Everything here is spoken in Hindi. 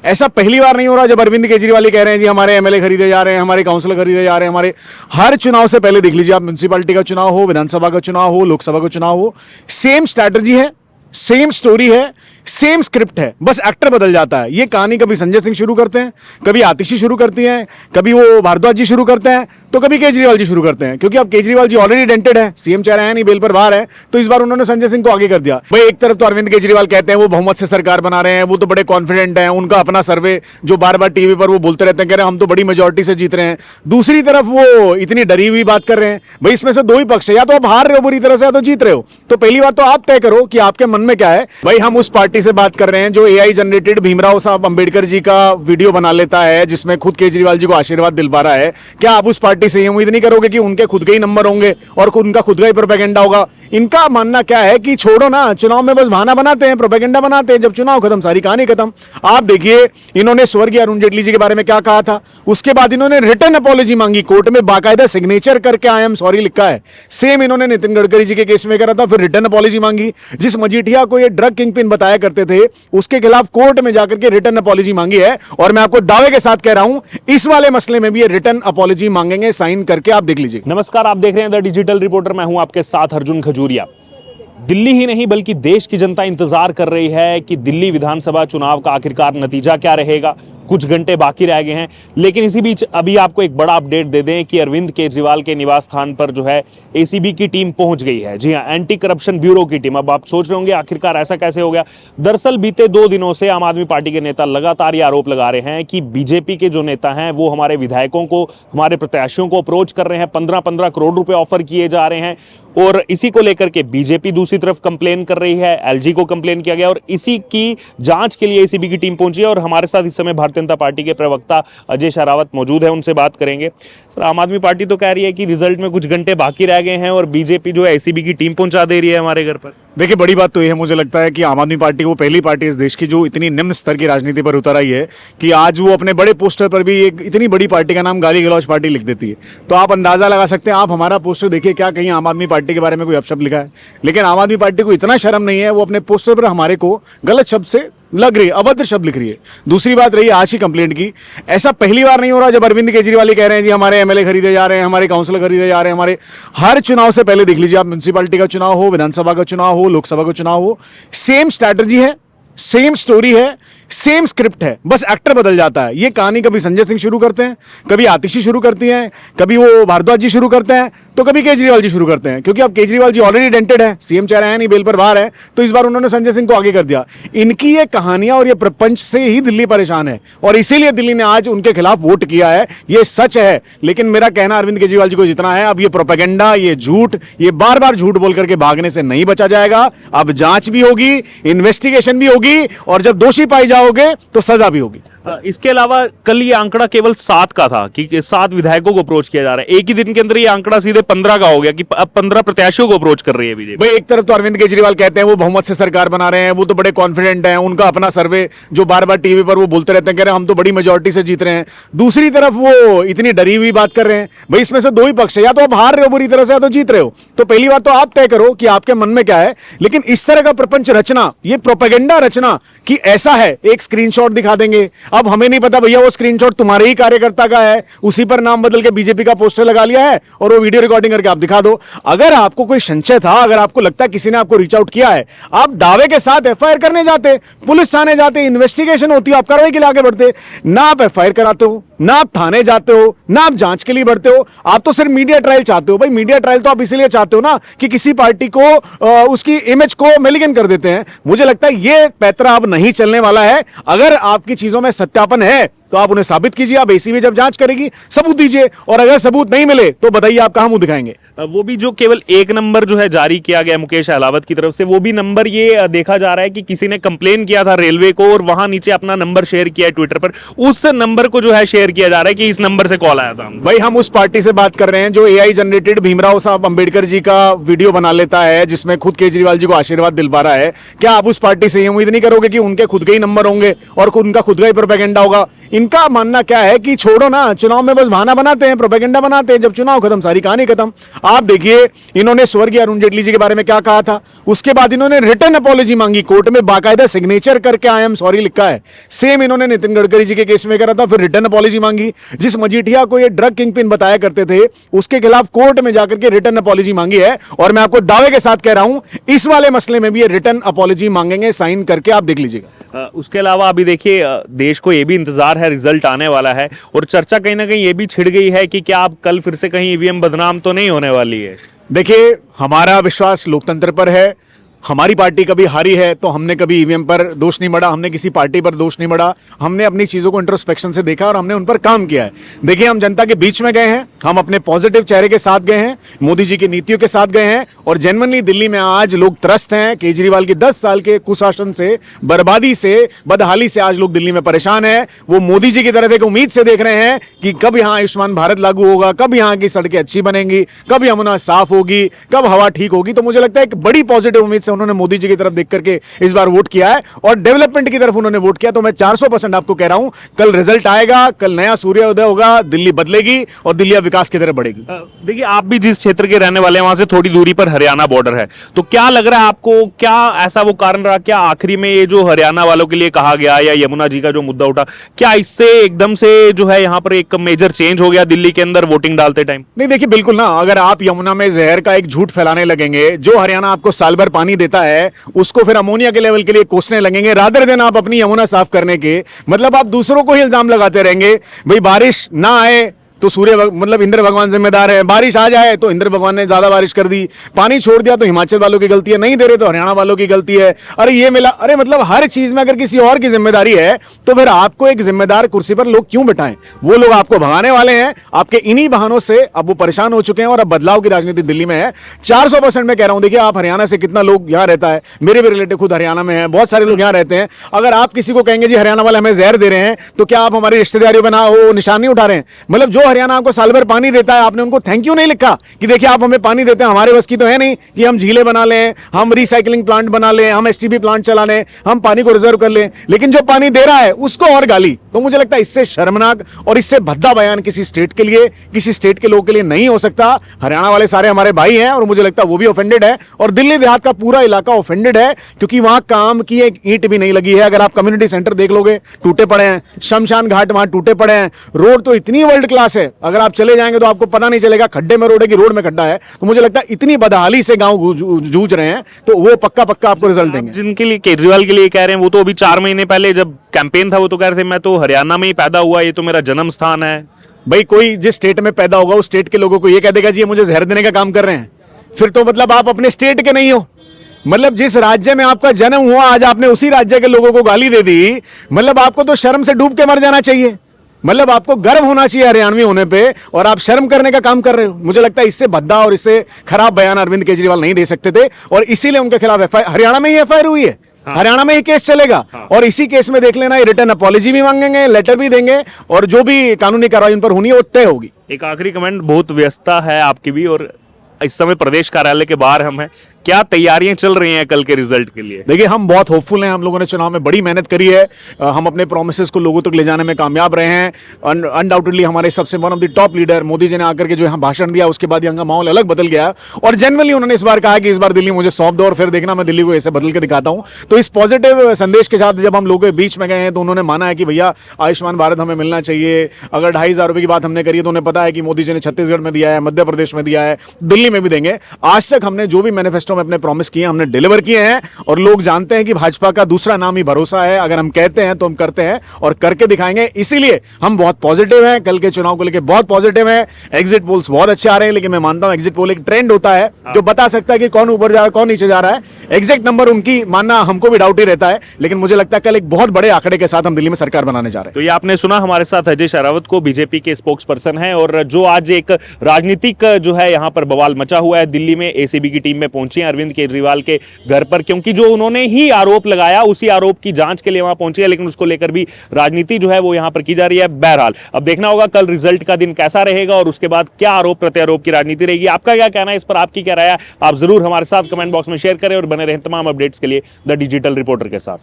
ऐसा पहली बार नहीं हो रहा जब अरविंद केजरीवाल ही कह रहे हैं जी हमारे एमएलए खरीदे जा रहे हैं, हमारे काउंसलर खरीदे जा रहे हैं, हमारे हर चुनाव से पहले देख लीजिए आप, म्युनिसिपैलिटी का चुनाव हो, विधानसभा का चुनाव हो, लोकसभा का चुनाव हो, सेम स्ट्रैटेजी है, सेम स्टोरी है, सेम स्क्रिप्ट है, बस एक्टर बदल जाता है। ये कहानी कभी संजय सिंह शुरू करते हैं, कभी आतिशी शुरू करती हैं, कभी वो भारद्वाज जी शुरू करते हैं, तो कभी केजरीवाल जी शुरू करते हैं। क्योंकि अब केजरीवाल जी ऑलरेडी डेंटेड है, सीएम चेहरा है नहीं, बेल पर बाहर है, तो इस बार उन्होंने संजय सिंह को आगे कर दिया। भाई एक तरफ तो अरविंद केजरीवाल कहते हैं वो बहुमत से सरकार बना रहे हैं, वो तो बड़े कॉन्फिडेंट हैं, उनका अपना सर्वे जो बार बार टीवी पर वो बोलते रहते हैं, कह रहे हैं हम तो बड़ी मेजोरिटी से जीत रहे हैं। दूसरी तरफ वो इतनी डरी हुई बात कर रहे हैं। भाई इसमें से दो ही पक्ष है, या तो आप हार रहे हो बुरी तरह से या तो जीत रहे हो। तो पहली बात तो आप तय करो कि आपके मन में क्या है। भाई हम उस पार्टी से बात कर रहे हैं जो एआई जनरेटेड भीमराव साहब अंबेडकर जी का वीडियो बना लेता है, जिसमें खुद केजरीवाल जी को आशीर्वाद दिलवा रहा है। क्या आप उस पार्टी से ये उम्मीद नहीं करोगे कि उनके खुद के ही नंबर होंगे और उनका खुद का ही प्रोपेगेंडा होगा? इनका मानना क्या है कि छोड़ो ना, चुनाव में बस बहाना बनाते हैं, प्रोपेगेंडा बनाते हैं, जब चुनाव खत्म सारी कहानी खत्म। आप देखिए इन्होंने स्वर्गीय अरुण जेटली जी के बारे में क्या कहा था, उसके बाद इन्होंने रिटर्न अपॉलॉजी मांगी, कोर्ट में बाकायदा सिग्नेचर करके आई एम सॉरी लिखा है। सेम इन्होंने नितिन गडकरी जी के केस में करा था, फिर रिटर्न अपॉलॉजी मांगी। जिस मजीठिया को ये ड्रग किंगपिन बताया करते थे उसके खिलाफ कोर्ट में जाकर के रिटर्न अपॉलॉजी मांगी है। और मैं आपको दावे के साथ कह रहा हूं इस वाले मसले में भी ये रिटर्न अपॉलॉजी मांगेंगे, साइन करके आप देख लीजिए। नमस्कार, आप देख रहे हैं द डिजिटल रिपोर्टर, मैं हूं आपके साथ अर्जुन खजूरिया। दिल्ली ही नहीं बल्कि देश की जनता इंतजार कर रही है कि दिल्ली विधानसभा चुनाव का आखिरकार नतीजा क्या रहेगा। कुछ घंटे बाकी रह गए हैं, लेकिन इसी बीच अभी आपको एक बड़ा अपडेट दे दें कि अरविंद केजरीवाल के निवास स्थान पर जो है एसीबी की टीम पहुंच गई है। जी हां, एंटी करप्शन ब्यूरो की टीम। अब आप सोच रहे होंगे आखिरकार ऐसा कैसे हो गया। दरअसल बीते 2 दिनों से आम आदमी पार्टी के नेता लगातार ये आरोप लगा रहे हैं कि बीजेपी के जो नेता हैं वो हमारे विधायकों को, हमारे प्रत्याशियों को अप्रोच कर रहे हैं, 15-15 करोड़ रुपए ऑफर किए जा रहे हैं। और इसी को लेकर के बीजेपी दूसरी तरफ कंप्लेन कर रही है, एलजी को कंप्लेन किया गया और इसी की जांच के लिए एसीबी की टीम पहुंची है। और हमारे साथ इस समय भारतीय जनता पार्टी के प्रवक्ता अजय शरावत मौजूद है, उनसे बात करेंगे। सर, आम आदमी पार्टी तो कह रही है कि रिजल्ट में कुछ घंटे बाकी रह गए हैं और बीजेपी जो है एसीबी की टीम पहुंचा दे रही है हमारे घर पर। देखिए बड़ी बात तो ये है, मुझे लगता है कि आम आदमी पार्टी वो पहली पार्टी इस देश की जो इतनी निम्न स्तर की राजनीति पर उतर आई है कि आज वो अपने बड़े पोस्टर पर भी एक इतनी बड़ी पार्टी का नाम गाली गलौज पार्टी लिख देती है। तो आप अंदाजा लगा सकते हैं, आप हमारा पोस्टर देखिए, क्या कहीं आम आदमी पार्टी के बारे में कोई अपशब्द लिखा है? लेकिन आम आदमी पार्टी को इतना शर्म नहीं है, वो अपने पोस्टर पर हमारे को गलत शब्द से लग रही है, अभद्र शब्द लिख रही है। दूसरी बात रही आज की कंप्लेंट की, ऐसा पहली बार नहीं हो रहा जब अरविंद केजरीवाल ही कह रहे हैं जी हमारे एमएलए खरीदे जा रहे हैं, हमारे काउंसलर खरीदे जा रहे हैं, हमारे हर चुनाव से पहले देख लीजिए आप, म्युनिसिपैलिटी का चुनाव हो, विधानसभा का चुनाव हो, लोकसभा का चुनाव हो, सेम स्ट्रैटेजी है, सेम स्टोरी है, सेम स्क्रिप्ट है, बस एक्टर बदल जाता है। ये कहानी कभी संजय सिंह शुरू करते हैं, कभी आतिशी शुरू करती हैं, कभी वो भारद्वाज जी शुरू करते हैं, तो कभी केजरीवाल जी शुरू करते हैं। क्योंकि अब केजरीवाल जी ऑलरेडी डेंटेड है, सीएम चेहरा है नहीं, बेल पर बाहर है, तो इस बार उन्होंने संजय सिंह को आगे कर दिया। इनकी ये कहानियां और ये प्रपंच से ही दिल्ली परेशान है और इसीलिए दिल्ली ने आज उनके खिलाफ वोट किया है। ये सच है, लेकिन मेरा कहना अरविंद केजरीवाल जी को जितना है, अब ये प्रोपेगेंडा, ये झूठ, ये बार बार झूठ बोल करके भागने से नहीं बचा जाएगा। अब जांच भी होगी, इन्वेस्टिगेशन भी होगी और जब दोषी पाई जाओगे तो सजा भी होगी। इसके अलावा कल ये आंकड़ा केवल 7 का था कि 7 विधायकों को अप्रोच किया जा रहा है। एक ही दिन के अंदर ये आंकड़ा सीधे 15 का हो गया कि अब 15 प्रत्याशियों को अप्रोच कर रही है बीजेपी। भाई एक तरफ तो अरविंद केजरीवाल कहते हैं वो बहुमत से सरकार बना रहे हैं, वो तो बड़े कॉन्फिडेंट हैं, उनका अपना सर्वे जो बार बार टीवी पर वो बोलते रहते हैं, कह रहे हैं हम तो बड़ी मेजोरिटी से जीत रहे हैं। दूसरी तरफ वो इतनी डरी हुई बात कर रहे हैं। भाई इसमें से दो ही पक्ष है, या तो आप हार रहे हो बुरी तरह से या तो जीत रहे हो। तो पहली बात तो आप तय करो कि आपके मन में क्या है। लेकिन इस तरह का प्रपंच रचना, ये प्रोपेगेंडा रचना कि ऐसा है, एक स्क्रीनशॉट दिखा देंगे, अब हमें नहीं पता भैया वो स्क्रीनशॉट तुम्हारे ही कार्यकर्ता का है, उसी पर नाम बदल के बीजेपी का पोस्टर लगा लिया है और वो वीडियो रिकॉर्डिंग करके आप दिखा दो। अगर आपको कोई संशय था, अगर आपको लगता है किसी ने आपको रीच आउट किया है, आप दावे के साथ एफआईआर करने जाते, पुलिस थाने जाते, इन्वेस्टिगेशन होती है, आप कार्रवाई के लिए आगे बढ़ते। ना आप एफआईआर कराते हो, ना आप थाने जाते हो, ना आप जांच के लिए बढ़ते हो, आप तो सिर्फ मीडिया ट्रायल चाहते हो। भाई मीडिया ट्रायल तो आप इसीलिए चाहते हो ना कि किसी पार्टी को उसकी इमेज को मेलिगन कर देते हैं। मुझे लगता है ये पैतरा अब नहीं चलने वाला है। अगर आपकी चीजों में सत्यापन है तो आप उन्हें साबित कीजिए, आप एसीबी जब जांच करेगी सबूत दीजिए, और अगर सबूत नहीं मिले तो बताइए आप कहां मुंह दिखाएंगे। वो भी जो केवल एक नंबर जो है जारी किया गया मुकेश अहलावत की तरफ से, वो भी नंबर ये देखा जा रहा है कि किसी ने कंप्लेन किया था रेलवे को और वहां नीचे अपना नंबर शेयर किया है ट्विटर पर, उस नंबर को जो है शेयर किया जा रहा है कि इस नंबर से कॉल आया था। भाई हम उस पार्टी से बात कर रहे हैं जो एआई जनरेटेड भीमराव साहब अंबेडकर जी का वीडियो बना लेता है, जिसमें खुद केजरीवाल जी को आशीर्वाद दिलवा रहा है। क्या आप उस पार्टी से ये उम्मीद नहीं करोगे कि उनके खुद के ही नंबर होंगे और उनका खुद का ही प्रोपेगेंडा होगा? इनका मानना क्या है कि छोड़ो ना, चुनाव में बस बहाना बनाते हैं, प्रोपेगेंडा बनाते हैं, जब चुनाव खत्म सारी कहानी खत्म। आप देखिए इन्होंने स्वर्गीय अरुण जेटली जी के बारे में क्या कहा था, उसके बाद इन्होंने रिटर्न अपॉलॉजी मांगी, कोर्ट में बाकायदा सिग्नेचर करके आई एम सॉरी लिखा है। सेम इन्होंने नितिन गडकरी जी के केस में करा था, फिर रिटर्न अपॉलॉजी मांगी। जिस मजीठिया को ये ड्रग किंगपिन बताया करते थे उसके खिलाफ कोर्ट में जाकर के रिटर्न अपॉलॉजी मांगी है, और मैं आपको दावे के साथ कह रहा हूं इस वाले मसले में भी ये रिटर्न अपॉलॉजी मांगेंगे, साइन करके आप देख लीजिएगा। उसके अलावा अभी देखिए देश को ये भी इंतजार है, रिजल्ट आने वाला है और चर्चा कहीं ना कहीं ये भी छिड़ गई है कि क्या आप कल फिर से कहीं ईवीएम बदनाम तो नहीं होने वाली है। देखिए हमारा विश्वास लोकतंत्र पर है, हमारी पार्टी कभी हारी है तो हमने कभी ईवीएम पर दोष नहीं मढ़ा, हमने किसी पार्टी पर दोष नहीं मढ़ा, हमने अपनी चीजों को इंट्रोस्पेक्शन से देखा और हमने उन पर काम किया है। देखिए हम जनता के बीच में गए हैं, हम अपने पॉजिटिव चेहरे के साथ गए हैं, मोदी जी की नीतियों के साथ गए हैं, और जेन्युइनली दिल्ली में आज लोग त्रस्त हैं। केजरीवाल की 10 साल के कुशासन से, बर्बादी से, बदहाली से आज लोग दिल्ली में परेशान हैं। वो मोदी जी की तरफ एक उम्मीद से देख रहे हैं कि कब यहाँ आयुष्मान भारत लागू होगा, कब यहाँ की सड़कें अच्छी बनेंगी, कब यमुना साफ होगी, कब हवा ठीक होगी। तो मुझे लगता है एक बड़ी पॉजिटिव उम्मीद से उन्होंने मोदी जी की तरफ देख करके इस बार वोट किया है और डेवलपमेंट की तरफ उन्होंने वोट किया। तो मैं 400% आपको कह रहा हूं कल रिजल्ट आएगा, कल नया सूर्योदय होगा, दिल्ली बदलेगी और दिल्ली विकास की तरफ बढ़ेगी। देखिए आप भी जिस क्षेत्र के रहने वाले हैं वहां से थोड़ी दूरी पर हरियाणा बॉर्डर है, तो क्या लग रहा है आपको, क्या ऐसा वो कारण रहा, क्या आखिरी में ये जो हरियाणा वालों के लिए कहा गया या यमुना जी का जो मुद्दा उठा, क्या इससे एकदम से जो है यहाँ पर एक मेजर चेंज हो गया दिल्ली के अंदर वोटिंग डालते टाइम? नहीं देखिए बिल्कुल ना, अगर आप यमुना में जहर का एक झूठ फैलाने लगेंगे, जो हरियाणा आपको साल भर पानी देता है उसको फिर अमोनिया के लेवल के लिए कोसने लगेंगे, रादर देन आप अपनी यमुना साफ करने के, मतलब आप दूसरों को ही इल्जाम लगाते रहेंगे। भाई बारिश ना आए तो मतलब इंद्र भगवान जिम्मेदार है, बारिश आ जाए तो इंद्र भगवान ने ज्यादा बारिश कर दी, पानी छोड़ दिया तो हिमाचल वालों की गलती है, नहीं दे रहे तो हरियाणा वालों की गलती है, अरे ये मिला, अरे मतलब हर चीज में अगर किसी और की जिम्मेदारी है तो फिर आपको एक जिम्मेदार कुर्सी पर लोग क्यों बिठाएं? वो लोग आपको भगाने वाले हैं, आपके इन्हीं बहानों से अब वो परेशान हो चुके हैं और अब बदलाव की राजनीति दिल्ली में है। 400% मैं कह रहा हूं। देखिए आप हरियाणा से कितना लोग यहाँ रहता है, मेरे भी रिलेटिव खुद हरियाणा में है, बहुत सारे लोग यहाँ रहते हैं। अगर आप किसी को कहेंगे जी हरियाणा वाले हमें जहर दे रहे हैं, तो क्या आप हमारी रिश्तेदारी बना हो निशान नहीं उठा रहे हैं? मतलब जो हरियाणा आपको साल भर पानी देता है, आपने उनको थैंक यू नहीं लिखा कि देखिए आप हमें पानी देते हैं, हमारे बस की तो है नहीं कि हम झीलें बना लें, हम रिसाइकलिंग प्लांट बना लें, हम एसटीपी प्लांट चला लें, हम पानी को रिजर्व कर लें, लेकिन जो पानी दे रहा है उसको और गाली। तो मुझे लगता है इससे शर्मनाक और इससे भद्दा बयान किसी स्टेट के लिए, किसी स्टेट के लोगों के लिए नहीं हो सकता। हरियाणा वाले सारे हमारे भाई हैं और मुझे लगता है वो भी ऑफेंडेड है और दिल्ली देहात का पूरा इलाका ऑफेंडेड है, क्योंकि वहां काम की एक ईंट भी नहीं लगी है। अगर आप कम्युनिटी सेंटर देख लोगे टूटे पड़े हैं, शमशान घाट वहां टूटे पड़े हैं, रोड तो इतनी वर्ल्ड क्लास है, अगर आप चले जाएंगे तो आपको पता नहीं चलेगा खड्डे में रोड है कि रोड में खड्डा है। तो मुझे लगता है इतनी बदहाली से गांव जूझ रहे हैं, तो वो पक्का पक्का आपको रिजल्ट देंगे। जिनके लिए केजरीवाल के लिए कह रहे हैं, वो तो अभी 4 महीने पहले जब कैंपेन था वो तो कह रहे थे मैं तो हरियाणा में ही पैदा हुआ, ये तो मेरा जन्म स्थान है। भाई कोई जिस स्टेट में पैदा होगा उस स्टेट के लोगों को ये कह देगा जी ये मुझे जहर देने का काम कर रहे हैं, फिर तो मतलब आप अपने स्टेट के नहीं हो। मतलब जिस राज्य में आपका जन्म हुआ आज आपने उसी राज्य के लोगों को गाली दे दी, मतलब आपको तो शर्म से डूब के मर जाना चाहिए। मतलब आपको गर्व होना चाहिए हरियाणवी होने पे और आप शर्म करने का काम कर रहे हो। मुझे लगता है इससे भद्दा और इससे खराब बयान अरविंद केजरीवाल नहीं दे सकते थे और इसीलिए उनके खिलाफ एफआईआर हरियाणा में ही एफआईआर हुई है। हरियाणा में ही केस चलेगा और इसी केस में देख लेना रिटर्न अपॉलॉजी भी मांगेंगे, लेटर भी देंगे और जो भी कानूनी कार्रवाई उन पर होनी है वो तय होगी। एक आखिरी कमेंट, बहुत व्यस्तता है आपकी भी और इस समय प्रदेश कार्यालय के बाहर हम हैं, क्या तैयारियां चल रही हैं कल के रिजल्ट के लिए? देखिए हम बहुत होपफुल हैं, हम लोगों ने चुनाव में बड़ी मेहनत करी है, हम अपने प्रोमिसेस को लोगों तक ले जाने में कामयाब रहे हैं। अनडाउटेडली हमारे सबसे one of the top leader Modi ji ने आकर के जो यहाँ भाषण दिया उसके बाद यहाँ का माहौल अलग बदल गया और जनरली उन्होंने इस बार कहा कि इस बार दिल्ली मुझे सौंप दो और फिर देखना मैं दिल्ली को ऐसे बदल के दिखाता हूँ। तो इस पॉजिटिव संदेश के साथ जब हम लोगों के बीच में गए हैं तो उन्होंने माना है कि भैया आयुष्मान भारत हमें मिलना चाहिए। अगर 2,500 रुपये की बात हमने करी है तो उन्हें पता है कि मोदी जी ने छत्तीसगढ़ में दिया है, मध्य प्रदेश में दिया है, दिल्ली में भी देंगे। आज तक हमने जो भी मैनिफेस्टो में अपने प्रॉमिस किए हमने डिलीवर किए हैं और लोग जानते हैं कि भाजपा का दूसरा नाम ही भरोसा है। अगर हम कहते हैं तो हम करते हैं और करके दिखाएंगे, इसीलिए हम बहुत पॉजिटिव हैं। कल के चुनाव को लेकर बहुत पॉजिटिव हैं। एग्जिट पोल्स बहुत अच्छे आ रहे हैं, लेकिन मैं मानता हूं एग्जिट पोल एक ट्रेंड होता है जो बता सकता है कि कौन ऊपर जा रहा है कौन नीचे जा रहा है। एग्जैक्ट नंबर उनकी मानना हमको भी डाउट ही रहता है, लेकिन मुझे लगता है कल एक बहुत बड़े आंकड़े के साथ हम दिल्ली में सरकार बनाने जा रहे हैं। तो ये आपने सुना, हमारे साथ अजय शेरावत को, बीजेपी के स्पोक्स पर्सन है और जो आज एक राजनीतिक जो है यहाँ पर बवाल मचा हुआ है, दिल्ली में एसीबी की टीम में पहुंची है अरविंद केजरीवाल के घर पर, क्योंकि जो उन्होंने ही आरोप लगाया उसी आरोप की जांच के लिए वहां पहुंची है, लेकिन उसको लेकर भी राजनीति जो है वो यहां पर की जा रही है। बहरहाल अब देखना होगा कल रिजल्ट का दिन कैसा रहेगा और उसके बाद क्या आरोप प्रत्यारोप की राजनीति रहेगी। आपका क्या कहना है इस पर, आपकी क्या राय है, आप जरूर हमारे साथ कमेंट बॉक्स में शेयर करें और बने रहें तमाम अपडेट्स के लिए द डिजिटल रिपोर्टर के साथ।